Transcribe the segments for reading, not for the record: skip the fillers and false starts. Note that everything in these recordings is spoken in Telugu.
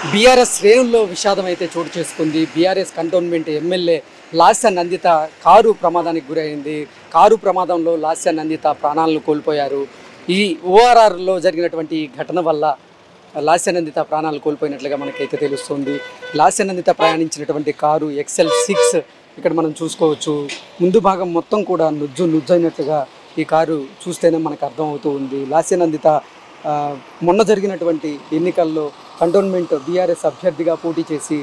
బీఆర్ఎస్ శ్రేణుల్లో విషాదం అయితే చోటు చేసుకుంది. BRS cantonment MLA Lasya Nanditha car ప్రమాదానికి గురైంది. కారు ప్రమాదంలో లాస్య నందిత ప్రాణాలను కోల్పోయారు. ఈ ఓఆర్ఆర్లో జరిగినటువంటి ఘటన వల్ల లాస్య నందిత ప్రాణాలు కోల్పోయినట్లుగా మనకైతే తెలుస్తుంది. లాస్య నందిత ప్రయాణించినటువంటి కారు XL6 ఇక్కడ మనం చూసుకోవచ్చు. ముందు భాగం మొత్తం కూడా నుజ్జైనట్లుగా ఈ కారు చూస్తేనే మనకు అర్థమవుతూ ఉంది. లాస్య నందిత మొన్న జరిగినటువంటి ఎన్నికల్లో కంటోన్మెంట్ బీఆర్ఎస్ అభ్యర్థిగా పోటీ చేసి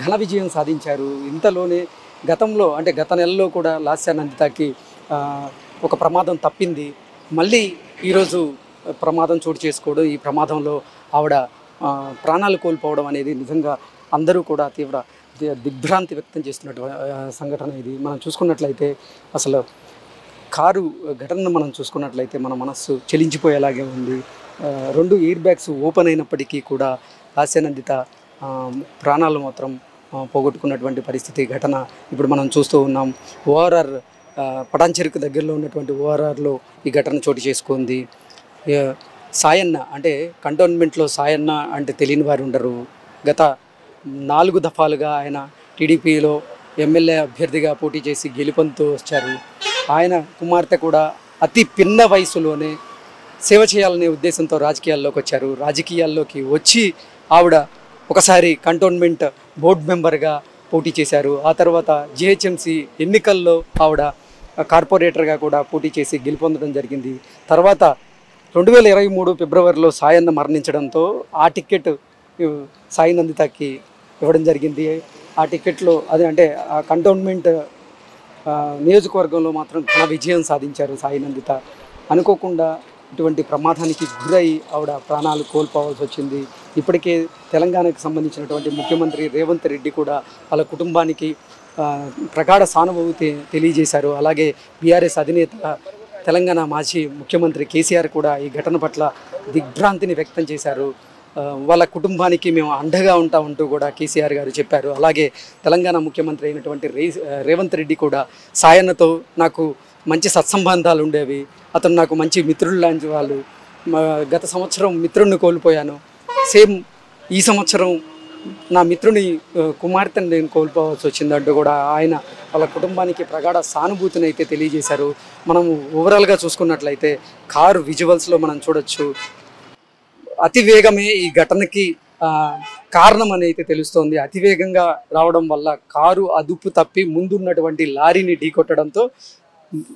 ఘన విజయం సాధించారు. ఇంతలోనే గతంలో అంటే గత నెలలో కూడా లాస్య నందితకి ఒక ప్రమాదం తప్పింది. మళ్ళీ ఈరోజు ప్రమాదం చోటు చేసుకోవడం, ఈ ప్రమాదంలో ఆవిడ ప్రాణాలు కోల్పోవడం అనేది నిజంగా అందరూ కూడా తీవ్ర దిగ్భ్రాంతి వ్యక్తం చేస్తున్నటువంటి సంఘటన ఇది. మనం చూసుకున్నట్లయితే అసలు కారు ఘటనను మనం చూసుకున్నట్లయితే మన మనస్సు చెలించిపోయేలాగే ఉంది. 2 ఎయిర్ బ్యాగ్స్ ఓపెన్ అయినప్పటికీ కూడా లాస్య నందిత ప్రాణాలు మాత్రం పోగొట్టుకున్నటువంటి పరిస్థితి ఘటన ఇప్పుడు మనం చూస్తూ ఉన్నాం. ఓఆర్ఆర్ పటాన్చెరుకు దగ్గరలో ఉన్నటువంటి ఓఆర్ఆర్లో ఈ ఘటన చోటు చేసుకుంది. సాయన్న అంటే కంటోన్మెంట్లో సాయన్న అంటే తెలియని వారు ఉండరు. గత 4 దఫాలుగా ఆయన టీడీపీలో ఎమ్మెల్యే అభ్యర్థిగా పోటీ చేసి గెలుపొందుతూ వచ్చారు. ఆయన కుమార్తె కూడా అతి పిన్న వయసులోనే సేవ చేయాలనే ఉద్దేశంతో రాజకీయాల్లోకి వచ్చారు. రాజకీయాల్లోకి వచ్చి ఆవిడ ఒకసారి కంటోన్మెంట్ బోర్డు మెంబర్గా పోటీ చేశారు. ఆ తర్వాత జిహెచ్ఎంసీ ఎన్నికల్లో ఆవిడ కార్పొరేటర్గా కూడా పోటీ చేసి గెలుపొందడం జరిగింది. తర్వాత 2023 ఫిబ్రవరిలో సాయన్న మరణించడంతో ఆ టికెట్ సాయి నందితకి ఇవ్వడం జరిగింది. ఆ టికెట్లో అదే అంటే ఆ కంటోన్మెంట్ నియోజకవర్గంలో మాత్రం ఘన విజయం సాధించారు సాయి నందిత. అనుకోకుండా ఇటువంటి ప్రమాదానికి గురై ఆవిడ ప్రాణాలు కోల్పోవాల్సి వచ్చింది. ఇప్పటికే తెలంగాణకు సంబంధించినటువంటి ముఖ్యమంత్రి రేవంత్ రెడ్డి కూడా వాళ్ళ కుటుంబానికి ప్రగాఢ సానుభూతి తెలియజేశారు. అలాగే బీఆర్ఎస్ అధినేత తెలంగాణ మాజీ ముఖ్యమంత్రి కేసీఆర్ కూడా ఈ ఘటన పట్ల దిగ్భ్రాంతిని వ్యక్తం చేశారు. వాళ్ళ కుటుంబానికి మేము అండగా ఉంటామంటూ కూడా కేసీఆర్ గారు చెప్పారు. అలాగే తెలంగాణ ముఖ్యమంత్రి అయినటువంటి రేవంత్ రెడ్డి కూడా సాయన్నతో నాకు మంచి సత్సంబంధాలు ఉండేవి, అతను నాకు మంచి మిత్రులు లాంటి వాళ్ళు, గత సంవత్సరం మిత్రుడిని కోల్పోయాను, సేమ్ ఈ సంవత్సరం నా మిత్రుని కుమార్తెను నేను కోల్పోవాల్సి వచ్చిందంటూ కూడా ఆయన వాళ్ళ కుటుంబానికి ప్రగాఢ సానుభూతిని అయితే తెలియజేశారు. మనము ఓవరాల్గా చూసుకున్నట్లయితే కారు విజువల్స్లో మనం చూడొచ్చు. అతివేగమే ఈ ఘటనకి కారణం అని అయితే తెలుస్తోంది. అతివేగంగా రావడం వల్ల కారు అదుపు తప్పి ముందున్నటువంటి లారీని ఢీకొట్టడంతో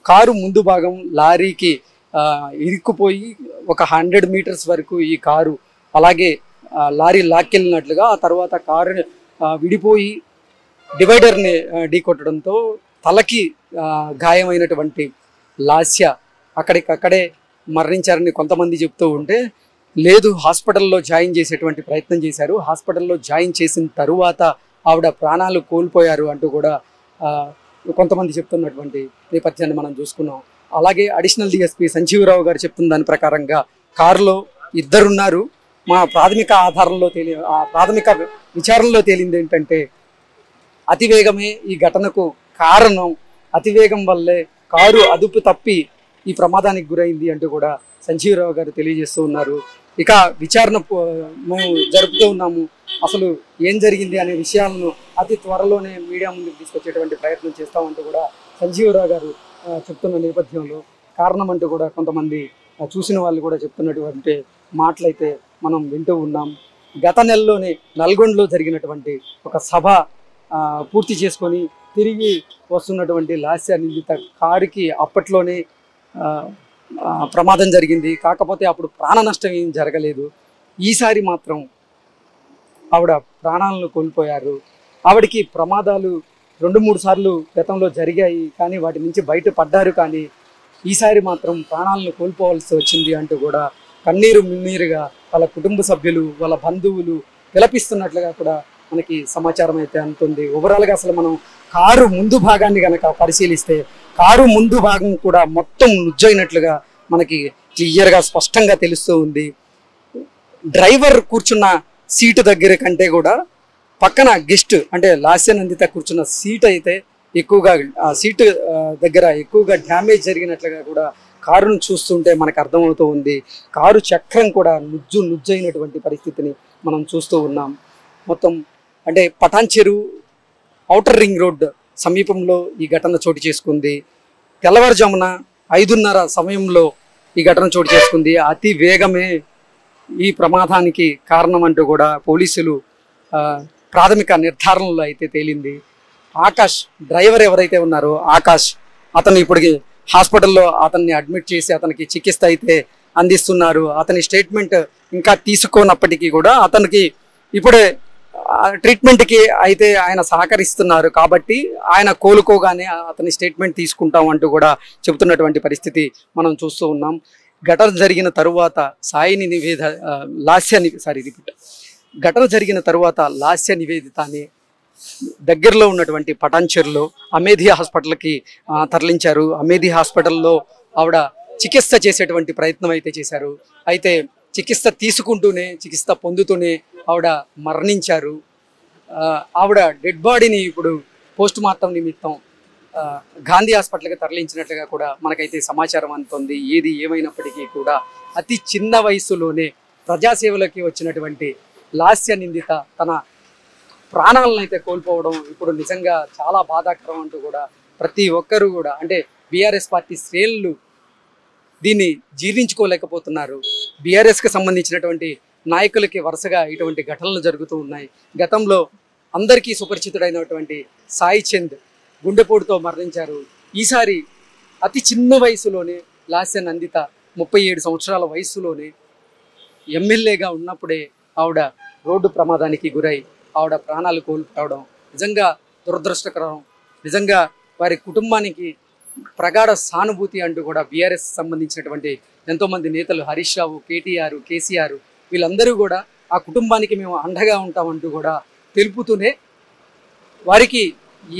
కారు ముందు భాగం లారీకి ఇరుక్కుపోయి ఒక 100 మీటర్స్ వరకు ఈ కారు అలాగే లారీ లాక్కెళ్ళినట్లుగా, ఆ తర్వాత కారు విడిపోయి డివైడర్ని ఢీకొట్టడంతో తలకి గాయమైనటువంటి లాస్య అక్కడికక్కడే మరణించారని కొంతమంది చెప్తూ ఉంటే, లేదు హాస్పిటల్లో జాయిన్ చేసేటువంటి ప్రయత్నం చేశారు, హాస్పిటల్లో జాయిన్ చేసిన తరువాత ఆవిడ ప్రాణాలు కోల్పోయారు అంటూ కూడా కొంతమంది చెప్తున్నటువంటి నేపథ్యాన్ని మనం చూసుకున్నాం. అలాగే అడిషనల్ డిఎస్పీ సంజీవరావు గారు చెప్తున్న దాని ప్రకారంగా కారులో ఇద్దరున్నారు. మా ప్రాథమిక ప్రాథమిక విచారణలో తేలింది ఏంటంటే అతివేగమే ఈ ఘటనకు కారణం, అతివేగం వల్లే కారు అదుపు తప్పి ఈ ప్రమాదానికి గురైంది అంటూ కూడా సంజీవరావు గారు తెలియజేస్తూ ఉన్నారు. ఇక విచారణ మేము జరుపుతూ ఉన్నాము. అసలు ఏం జరిగింది అనే విషయాలను అతి త్వరలోనే మీడియా ముందుకు తీసుకొచ్చేటువంటి ప్రయత్నం చేస్తామంటూ కూడా సంజీవరావు గారు చెప్తున్న నేపథ్యంలో కారణం అంటూ కూడా కొంతమంది చూసిన వాళ్ళు కూడా చెప్తున్నటువంటి మాటలైతే మనం వింటూ ఉన్నాం. గత నెలలోనే నల్గొండలో జరిగినటువంటి ఒక సభ పూర్తి చేసుకొని తిరిగి వస్తున్నటువంటి లాస్య నందిత కారుకి అప్పట్లోనే ప్రమాదం జరిగింది. కాకపోతే అప్పుడు ప్రాణ నష్టం ఏం జరగలేదు. ఈసారి మాత్రం ఆవిడ ప్రాణాలను కోల్పోయారు. ఆవిడకి ప్రమాదాలు 2-3 సార్లు గతంలో జరిగాయి, కానీ వాటి నుంచి బయటపడ్డారు. కానీ ఈసారి మాత్రం ప్రాణాలను కోల్పోవాల్సి వచ్చింది అంటూ కూడా కన్నీరు మున్నీరుగా వాళ్ళ కుటుంబ సభ్యులు, వాళ్ళ బంధువులు విలపిస్తున్నట్లుగా కూడా మనకి సమాచారం అయితే అందుతుంది. ఓవరాల్గా అసలు మనం కారు ముందు భాగాన్ని కనుక పరిశీలిస్తే కారు ముందు భాగం కూడా మొత్తం నుజ్జైనట్లుగా మనకి క్లియర్గా స్పష్టంగా తెలుస్తూ ఉంది. డ్రైవర్ కూర్చున్న సీటు దగ్గర కంటే కూడా పక్కన గెస్ట్ అంటే లాస్య నందిత కూర్చున్న సీట్ అయితే ఎక్కువగా ఆ సీటు దగ్గర ఎక్కువగా డ్యామేజ్ జరిగినట్లుగా కూడా కారును చూస్తుంటే మనకు అర్థమవుతూ ఉంది. కారు చక్రం కూడా నుజ్జైనటువంటి పరిస్థితిని మనం చూస్తూ ఉన్నాం. మొత్తం అంటే పటాన్ చెరువు ఔటర్ రింగ్ రోడ్ సమీపంలో ఈ ఘటన చోటు చేసుకుంది. తెల్లవారుజామున 5:30 సమయంలో ఈ ఘటన చోటు చేసుకుంది. అతి వేగమే ఈ ప్రమాదానికి కారణం అంటూ కూడా పోలీసులు ప్రాథమిక నిర్ధారణలో అయితే తేలింది. ఆకాష్ డ్రైవర్ ఎవరైతే ఉన్నారో ఆకాష్, అతను ఇప్పటికి హాస్పిటల్లో అతన్ని అడ్మిట్ చేసి అతనికి చికిత్స అయితే అందిస్తున్నారు. అతని స్టేట్మెంట్ ఇంకా తీసుకోనప్పటికీ కూడా అతనికి ఇప్పుడే ట్రీట్మెంట్కి అయితే ఆయన సహకరిస్తున్నారు. కాబట్టి ఆయన కోలుకోగానే అతని స్టేట్మెంట్ తీసుకుంటాం అంటూ కూడా చెబుతున్నటువంటి పరిస్థితి మనం చూస్తూ ఉన్నాం. ఘటన జరిగిన తరువాత ఘటన జరిగిన తరువాత లాస్య నివేదితాని దగ్గరలో ఉన్నటువంటి పటాన్ చెరువులో అమేధి హాస్పిటల్కి తరలించారు. అమేధి హాస్పిటల్లో ఆవిడ చికిత్స చేసేటువంటి ప్రయత్నం అయితే చేశారు. అయితే చికిత్స పొందుతూనే ఆవిడ మరణించారు. ఆవిడ డెడ్ బాడీని ఇప్పుడు పోస్ట్ మార్టం నిమిత్తం గాంధీ హాస్పిటల్కి తరలించినట్లుగా కూడా మనకైతే సమాచారం అందుతుంది. ఏది ఏమైనప్పటికీ కూడా అతి చిన్న వయసులోనే ప్రజాసేవలోకి వచ్చినటువంటి లాస్య నిందిత తన ప్రాణాలను అయితే కోల్పోవడం ఇప్పుడు నిజంగా చాలా బాధాకరం అంటూ కూడా ప్రతి ఒక్కరూ కూడా అంటే బీఆర్ఎస్ పార్టీ శ్రేణులు దీన్ని జీర్ణించుకోలేకపోతున్నారు. బీఆర్ఎస్కి సంబంధించినటువంటి నాయకులకి వరుసగా ఇటువంటి ఘటనలు జరుగుతూ ఉన్నాయి. గతంలో అందరికీ సుపరిచితుడైనటువంటి సాయి చంద్ గుండెపోటుతో మరణించారు. ఈసారి అతి చిన్న వయసులోనే లాస్య నందిత 37 సంవత్సరాల వయసులోనే ఎమ్మెల్యేగా ఉన్నప్పుడే ఆవిడ రోడ్డు ప్రమాదానికి గురై ఆవిడ ప్రాణాలు కోల్పోవడం నిజంగా దురదృష్టకరం. నిజంగా వారి కుటుంబానికి ప్రగాఢ సానుభూతి అంటూ కూడా బీఆర్ఎస్ సంబంధించినటువంటి ఎంతోమంది నేతలు హరీష్ రావు, కేటీఆర్, కేసీఆర్ వీళ్ళందరూ కూడా ఆ కుటుంబానికి మేము అండగా ఉంటామంటూ కూడా తెలుపుతూనే వారికి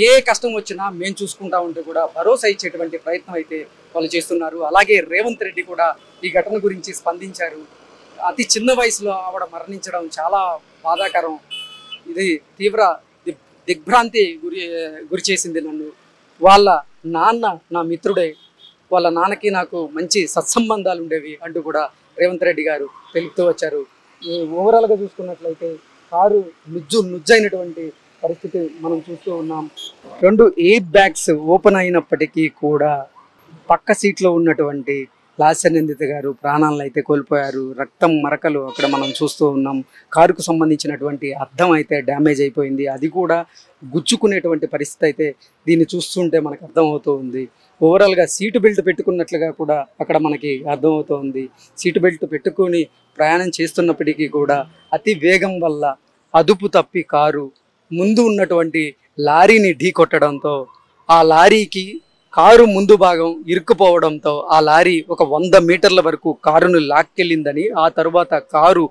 ఏ కష్టం వచ్చినా మేము చూసుకుంటామంటూ కూడా భరోసా ఇచ్చేటువంటి ప్రయత్నం అయితే వాళ్ళు చేస్తున్నారు. అలాగే రేవంత్ రెడ్డి కూడా ఈ ఘటన గురించి స్పందించారు. అతి చిన్న వయసులో ఆవిడ మరణించడం చాలా బాధాకరం. ఇది తీవ్ర దిగ్భ్రాంతి గురి చేసింది నన్ను. వాళ్ళ నాన్న నా మిత్రుడే, వాళ్ళ నాన్నకి నాకు మంచి సత్సంబంధాలు ఉండేవి అంటూ కూడా రేవంత్ రెడ్డి గారు తెలుపుతూ వచ్చారు. ఓవరాల్గా చూసుకున్నట్లయితే కారు నుజ్జైనటువంటి పరిస్థితి మనం చూస్తూ ఉన్నాం. 2 ఎయిర్ బ్యాగ్స్ ఓపెన్ అయినప్పటికీ కూడా పక్క సీట్లో ఉన్నటువంటి లాస్య నిందిత గారు ప్రాణాలను అయితే కోల్పోయారు. రక్తం మరకలు అక్కడ మనం చూస్తూ ఉన్నాం. కారుకు సంబంధించినటువంటి అద్దం అయితే డ్యామేజ్ అయిపోయింది. అది కూడా గుచ్చుకునేటువంటి పరిస్థితి అయితే దీన్ని చూస్తుంటే మనకు అర్థమవుతూ ఉంది. ఓవరాల్గా సీటు బెల్ట్ పెట్టుకున్నట్లుగా కూడా అక్కడ మనకి అర్థమవుతోంది. సీటు బెల్ట్ పెట్టుకొని ప్రయాణం చేస్తున్నప్పటికీ కూడా అతి వేగం వల్ల అదుపు తప్పి కారు ముందు ఉన్నటువంటి లారీని ఢీ కొట్టడంతో ఆ లారీకి కారు ముందు భాగం ఇరుక్కుపోవడంతో ఆ లారీ ఒక 100 మీటర్ల వరకు కారును లాక్కెళ్ళిందని, ఆ తర్వాత కారు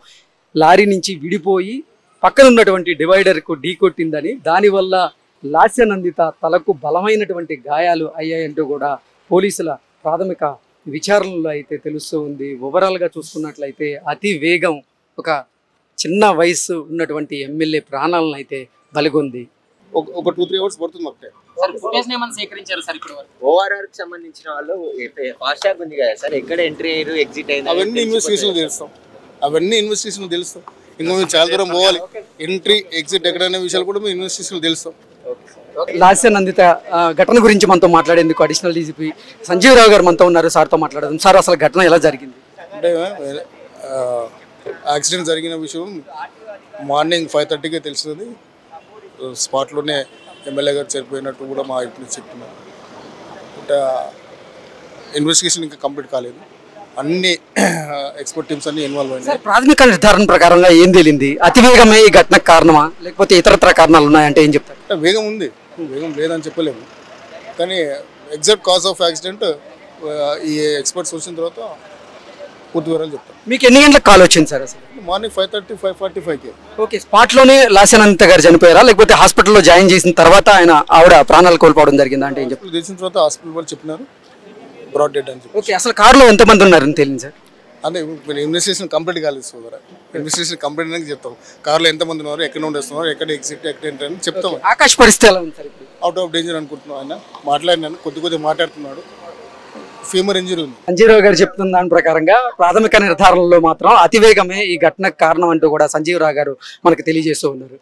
లారీ నుంచి విడిపోయి పక్కన ఉన్నటువంటి డివైడర్కు ఢీ కొట్టిందని, దానివల్ల లాస్య నందిత తలకు బలమైనటువంటి గాయాలు అయ్యాయంటూ కూడా పోలీసుల ప్రాథమిక విచారణలో అయితే తెలుస్తూ ఉంది. ఓవరాల్గా చూసుకున్నట్లయితే అతి వేగం ఒక చిన్న వయసు ఉన్నటువంటి ఎమ్మెల్యే ప్రాణాలను అయితే బలిగొంది. ఒక 2-3 అవర్స్ పడుతుంది. ఓఆర్ఆర్ కి సంబంధించిన వాళ్ళు ఫాస్టాగ్ ఉంది కదా సార్, ఎక్కడ ఎంట్రీ అయ్యారు, ఎగ్జిట్ అయ్యారు, అవన్నీ ఇన్వెస్టిగేషన్ తెలుస్తాం. ఇంకా మేము చాలా దూరం పోవాలి. ఎంట్రీ ఎగ్జిట్ ఎక్కడైనా విషయాలు కూడా మేము ఇన్వెస్టిగేషన్ తెలుస్తాం. లాస్య నందిత ఘటన గురించి మనతో మాట్లాడేందుకు అడిషనల్ డీజీపీ సంజీవ్ రావు గారు మనతో ఉన్నారు. సార్తో మాట్లాడదాం. సార్, అసలు ఘటన ఎలా జరిగింది? అంటే యాక్సిడెంట్ జరిగిన విషయం మార్నింగ్ 5:30కే తెలుస్తుంది. స్పాట్లోనే ఎమ్మెల్యే గారు చనిపోయినట్టు కూడా మా ఇంటి నుంచి చెప్తున్నారు. అంటే ఇన్వెస్టిగేషన్ ఇంకా కంప్లీట్ కాలేదు. అన్ని ఎక్స్పర్ట్ టీమ్స్ అన్ని ఇన్వాల్వ్ అయినాయి. ప్రాథమిక నిర్ధారణ ప్రకారంగా ఏం తేలింది? అతివేగమే ఈ ఘటనకు కారణమా, లేకపోతే ఇతరత్ర కారణాలు ఉన్నాయంటే ఏం చెప్తారు? అంటే వేగం ఉంది, వేగం లేదని చెప్పలేము. కానీ ఎగ్జాక్ట్ కాజ్ ఆఫ్ యాక్సిడెంట్ ఈ ఎక్స్పర్ట్స్ వచ్చిన తర్వాత పూర్తి వివరాలు చెప్తారు. మీకు ఎన్ని గంటలకు కాల్ వచ్చింది సార్? అసలు మార్నింగ్ 5:30, 5:45కి. ఓకే, స్పాట్లోనే లాస్య నందిత గారు చనిపోయారా, లేకపోతే హాస్పిటల్లో జాయిన్ చేసిన తర్వాత ఆవిడ ప్రాణాలు కోల్పోవడం జరిగిందా అంటే ఏం చెప్తారు? తెలిసిన తర్వాత హాస్పిటల్ వాళ్ళు చెప్పినారు బ్రాడ్ డెడ్ అని చెప్పి. ఓకే, అసలు కారులో ఎంతమంది ఉన్నారని తెలియదు సార్? అంటే ఇన్వెస్టిగేషన్ కంప్లీట్ కాలేదు సోదరా. ఇన్వెస్టిగేషన్ కంప్లీట్ అయినాక చెప్తాం. కార్లో ఎంతమంది ఉన్నారు, ఎక్కడ నుండి వస్తున్నారు, ఎక్కడ ఎగ్జిట్, ఎక్కడ ఏంటి అని చెప్తాం. ఆకాష్ పరిస్థితి ఎలా ఉంది సార్? అవుట్ ఆఫ్ డేంజర్ అనుకుంటున్నాం. ఆయన మాట్లాడినాను, కొద్దిగా మాట్లాడుతున్నాడు. ఫీమర్ ఇంజరీ ఉంది. సంజీవరావు గారు చెప్తున్న దాని ప్రకారంగా ప్రాథమిక నిర్ధారణలో మాత్రం అతివేగమే ఈ ఘటనకు కారణం అంటూ కూడా సంజీవరావు గారు మనకు తెలియజేస్తూ ఉన్నారు.